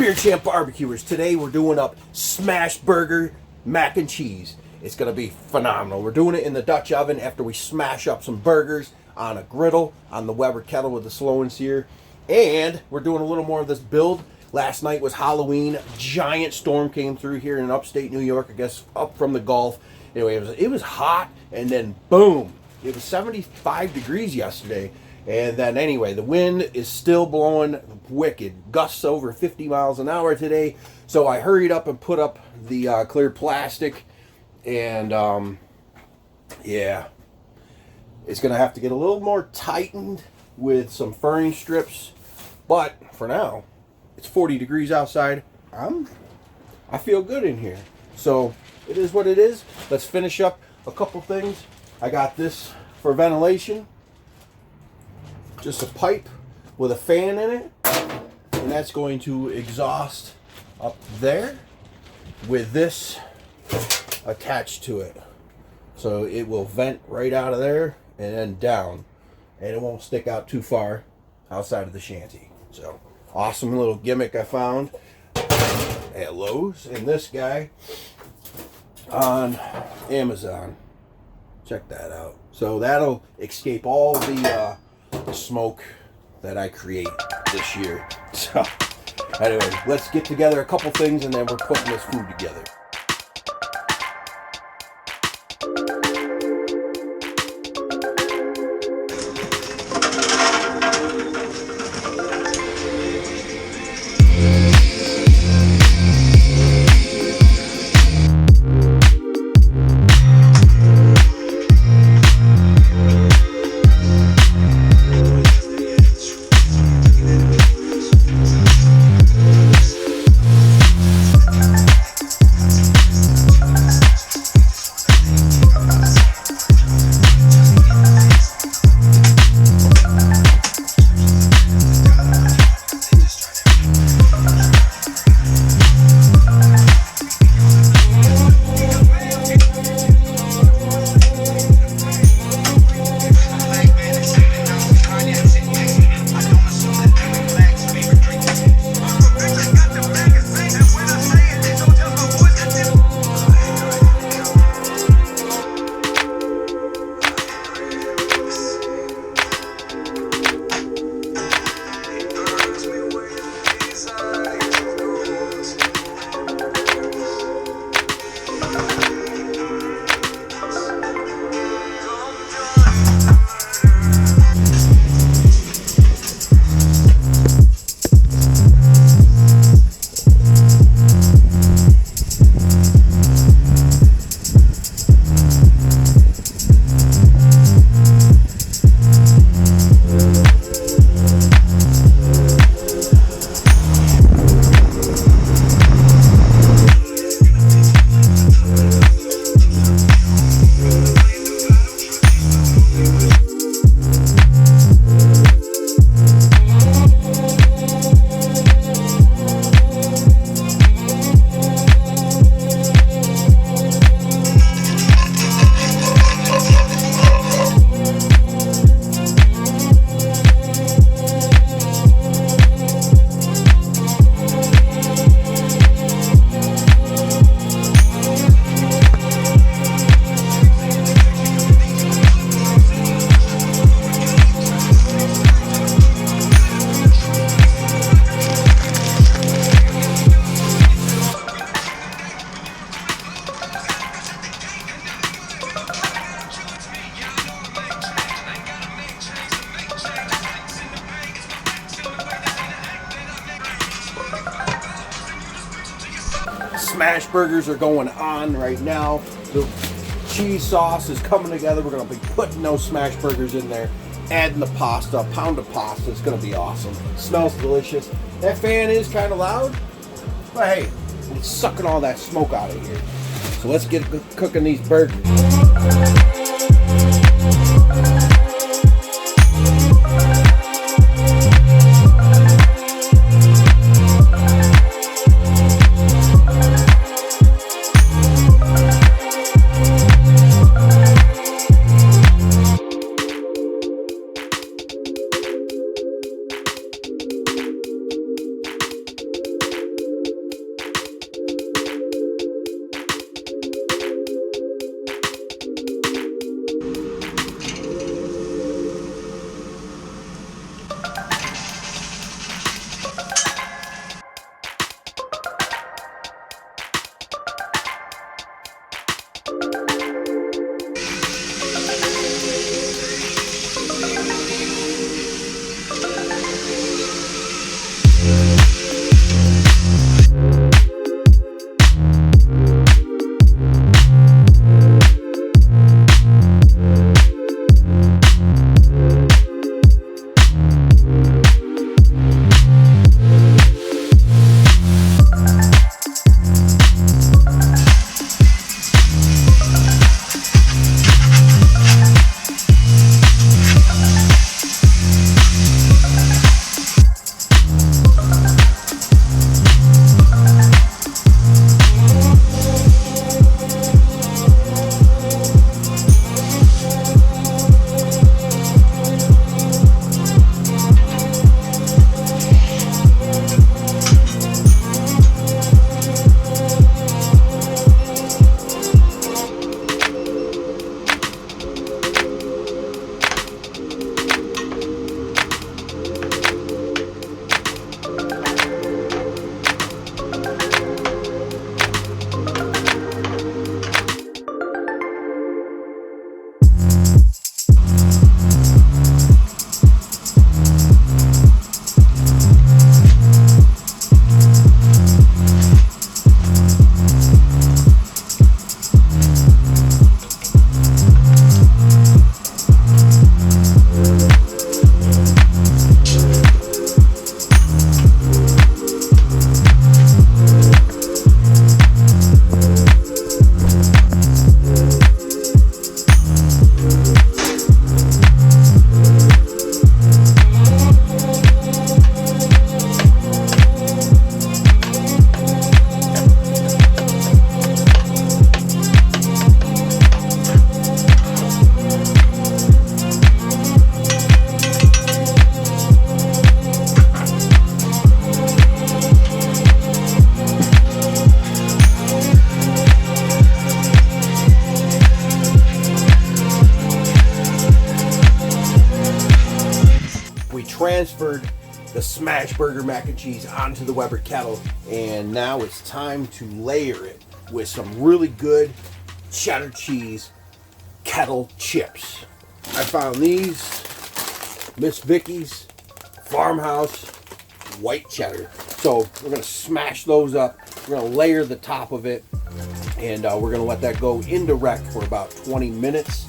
Beer Champ Barbecuers. Today we're doing up smash burger mac and cheese. It's going to be phenomenal. We're doing it in the Dutch oven after we smash up some burgers on a griddle on the Weber kettle with the slow and sear. And we're doing a little more of this build. Last night was Halloween. Giant storm came through here in upstate New York, I guess up from the Gulf. Anyway, it was hot, and then boom, it was 75 degrees yesterday. And then anyway, the wind is still blowing wicked. Gusts over 50 miles an hour today. So I hurried up and put up the clear plastic. And yeah, it's going to have to get a little more tightened with some furring strips. But for now, it's 40 degrees outside. I feel good in here. So it is what it is. Let's finish up a couple things. I got this for ventilation. Just a pipe with a fan in it, and that's going to exhaust up there with this attached to it. So it will vent right out of there and then down, and it won't stick out too far outside of the shanty. So awesome little gimmick I found at Lowe's, and this guy on Amazon. Check that out. So that'll escape all the smoke that I create this year. So anyway, let's get together a couple things and then we're putting this food together. Smash burgers are going on right now. The cheese sauce is coming together. We're going to be putting those smash burgers in there, adding the pasta, a pound of pasta. It's going to be awesome. Smells delicious. That fan is kind of loud, but hey, it's sucking all that smoke out of here. So let's get cooking these burgers. Transferred the smash burger mac and cheese onto the Weber kettle, and now it's time to layer it with some really good cheddar cheese kettle chips. I found these Miss Vicky's Farmhouse white cheddar. So we're gonna smash those up. We're gonna layer the top of it, and we're gonna let that go indirect for about 20 minutes,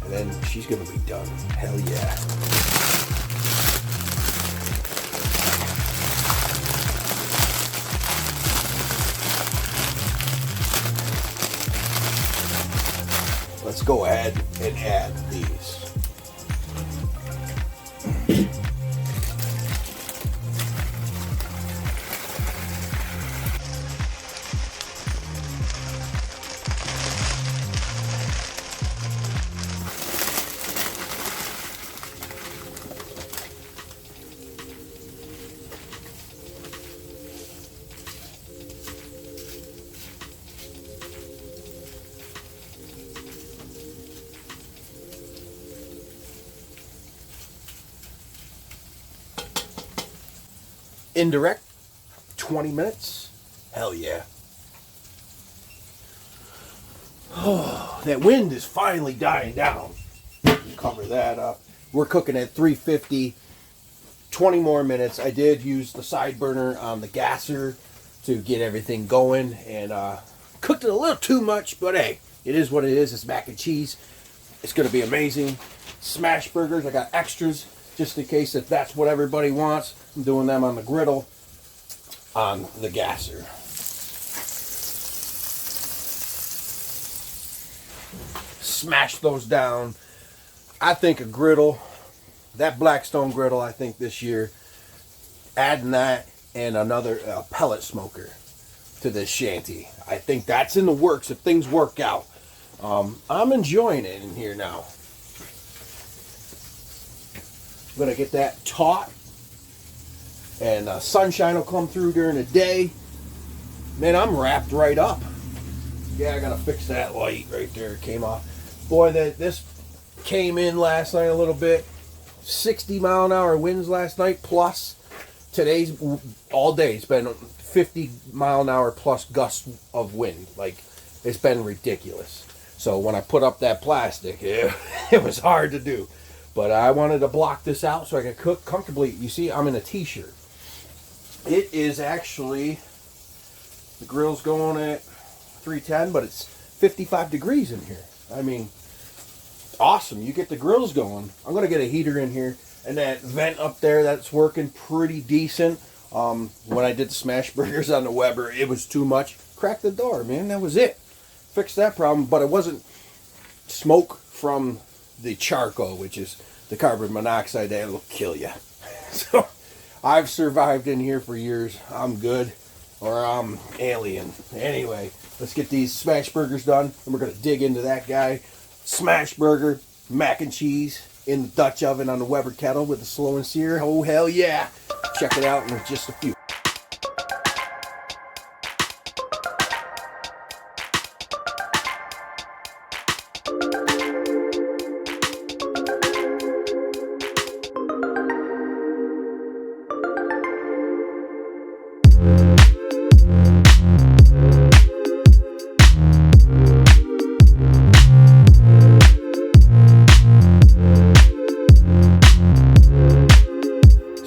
and then she's gonna be done. Hell yeah. Let's go ahead and add these. Indirect, 20 minutes. Hell yeah. Oh, that wind is finally dying down. Cover that up. We're cooking at 350, 20 more minutes. I did use the side burner on the gasser to get everything going, and cooked it a little too much, but hey, it is what it is. It's mac and cheese. It's going to be amazing. Smash burgers, I got extras just in case if that's what everybody wants. I'm doing them on the griddle on the gasser. Smash those down. I think a griddle, that Blackstone griddle, I think this year, adding that and another pellet smoker to this shanty. I think that's in the works if things work out. I'm enjoying it in here now. I'm going to get that taut, and sunshine will come through during the day. Man, I'm wrapped right up. Yeah, I got to fix that light right there. It came off. Boy, this came in last night a little bit. 60 mile an hour winds last night, plus today's all day. It's been 50 mile an hour plus gusts of wind. Like, it's been ridiculous. So when I put up that plastic, it was hard to do. But I wanted to block this out so I could cook comfortably. You see, I'm in a t-shirt. It is actually, the grill's going at 310, but it's 55 degrees in here. I mean, awesome. You get the grills going. I'm going to get a heater in here. And that vent up there, that's working pretty decent. When I did the smash burgers on the Weber, it was too much. Cracked the door, man. That was it. Fixed that problem, but it wasn't smoke from the charcoal, which is the carbon monoxide that'll kill you. So I've survived in here for years. I'm good, or I'm alien. Anyway, let's get these smash burgers done, and we're gonna dig into that guy. Smash burger, mac and cheese in the Dutch oven on the Weber kettle with the slow and sear. Oh hell yeah! Check it out in just a few.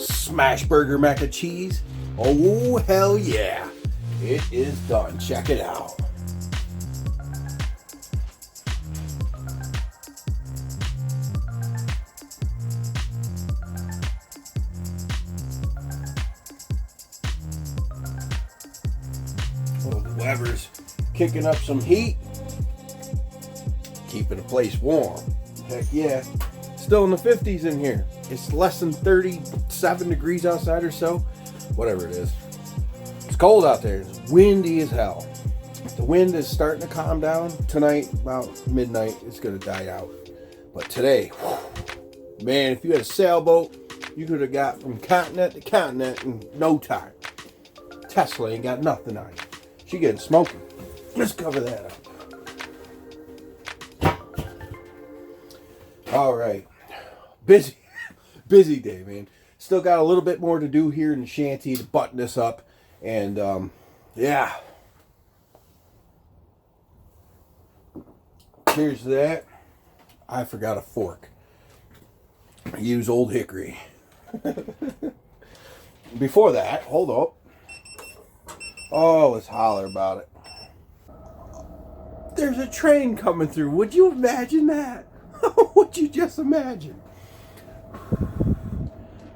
Smash burger mac and cheese. Oh hell yeah, it is done. Check it out. Oh, the Weber's kicking up some heat, keeping the place warm. Heck yeah. Still in the 50s in here. It's less than 37 degrees outside or so. Whatever it is. It's cold out there. It's windy as hell. The wind is starting to calm down. Tonight, about midnight, it's going to die out. But today, whew, man, if you had a sailboat, you could have got from continent to continent in no time. Tesla ain't got nothing on you. She getting smoky. Let's cover that up. All right. Busy day, man. Still got a little bit more to do here in the shanty to button this up. And, yeah. Here's that. I forgot a fork. I use Old Hickory. Before that, hold up. Oh, let's holler about it. There's a train coming through. Would you imagine that? Would you just imagine?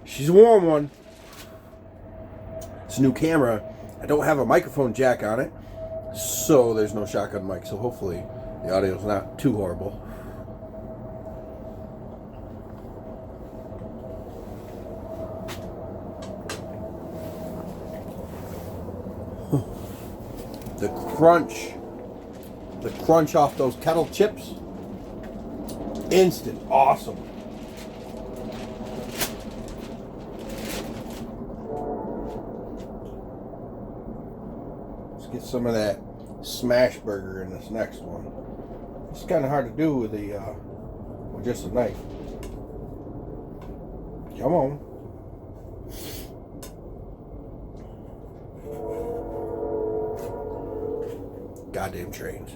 She's a warm one. It's a new camera. I don't have a microphone jack on it, so there's no shotgun mic. So hopefully the audio's not too horrible. The crunch off those Kettle chips, instant, awesome. Let's get some of that smash burger in this next one. It's kind of hard to do with with just a knife. Come on. Goddamn trains.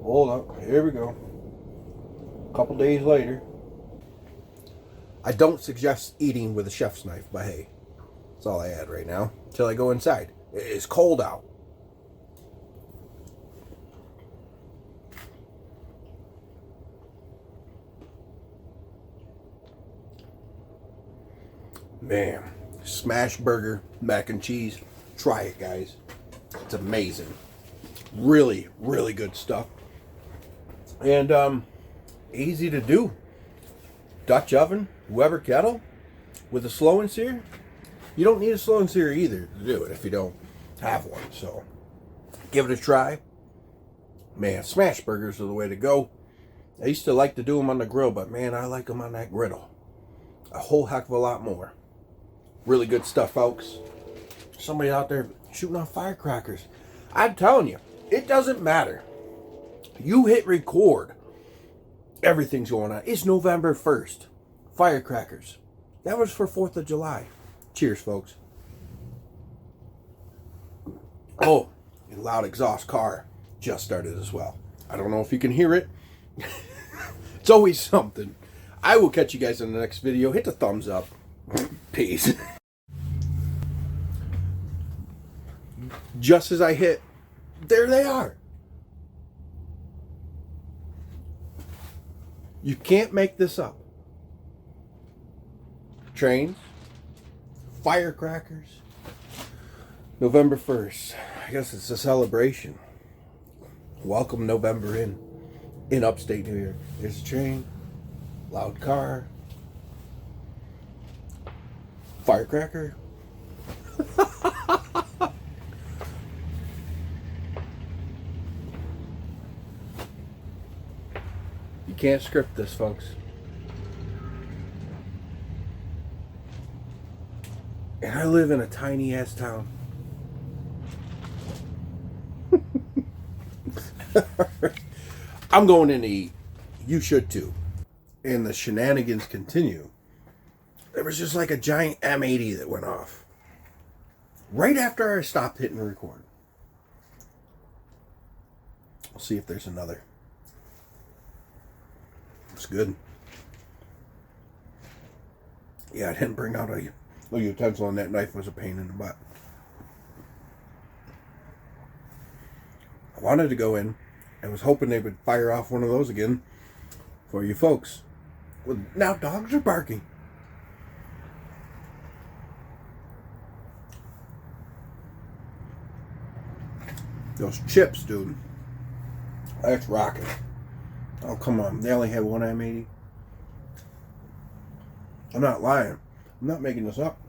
Hold up. Here we go. A couple days later. I don't suggest eating with a chef's knife, but hey, that's all I add right now until I go inside. It's cold out. Man, smash burger, mac and cheese. Try it, guys. It's amazing. Really, really good stuff. And easy to do. Dutch oven, Weber kettle with a slow and sear. You don't need a slow and sear either to do it if you don't have one. So give it a try. Man, smash burgers are the way to go. I used to like to do them on the grill, but man, I like them on that griddle a whole heck of a lot more. Really good stuff, folks. Somebody out there shooting off firecrackers. I'm telling you, it doesn't matter. You hit record, everything's going on. It's November 1st. Firecrackers. That was for 4th of July. Cheers, folks. Oh, and loud exhaust car just started as well. I don't know if you can hear it. It's always something. I will catch you guys in the next video. Hit the thumbs up. Peace. Just as I hit, there they are. You can't make this up. Trains, firecrackers, November 1st. I guess it's a celebration. Welcome November in upstate New York. There's a train, loud car, firecracker. You can't script this, folks. And I live in a tiny ass town. I'm going in to eat. You should too. And the shenanigans continue. There was just like a giant M80 that went off right after I stopped hitting record. We'll see if there's another. It's good. Yeah, I didn't bring out a utensil, and that knife was a pain in the butt. I wanted to go in and was hoping they would fire off one of those again for you folks. Well, now dogs are barking. Those chips, dude. That's rocking. Oh, come on. They only have one M80. I'm not lying. I'm not making this up.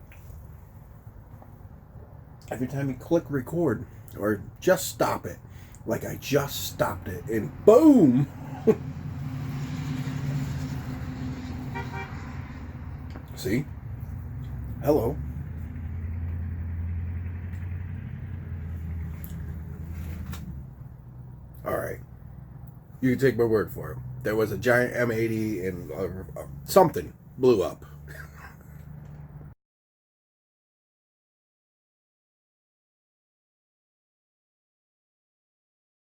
Every time you click record or just stop it, like I just stopped it, and boom! See? Hello. Alright. You can take my word for it. There was a giant M80 and something blew up.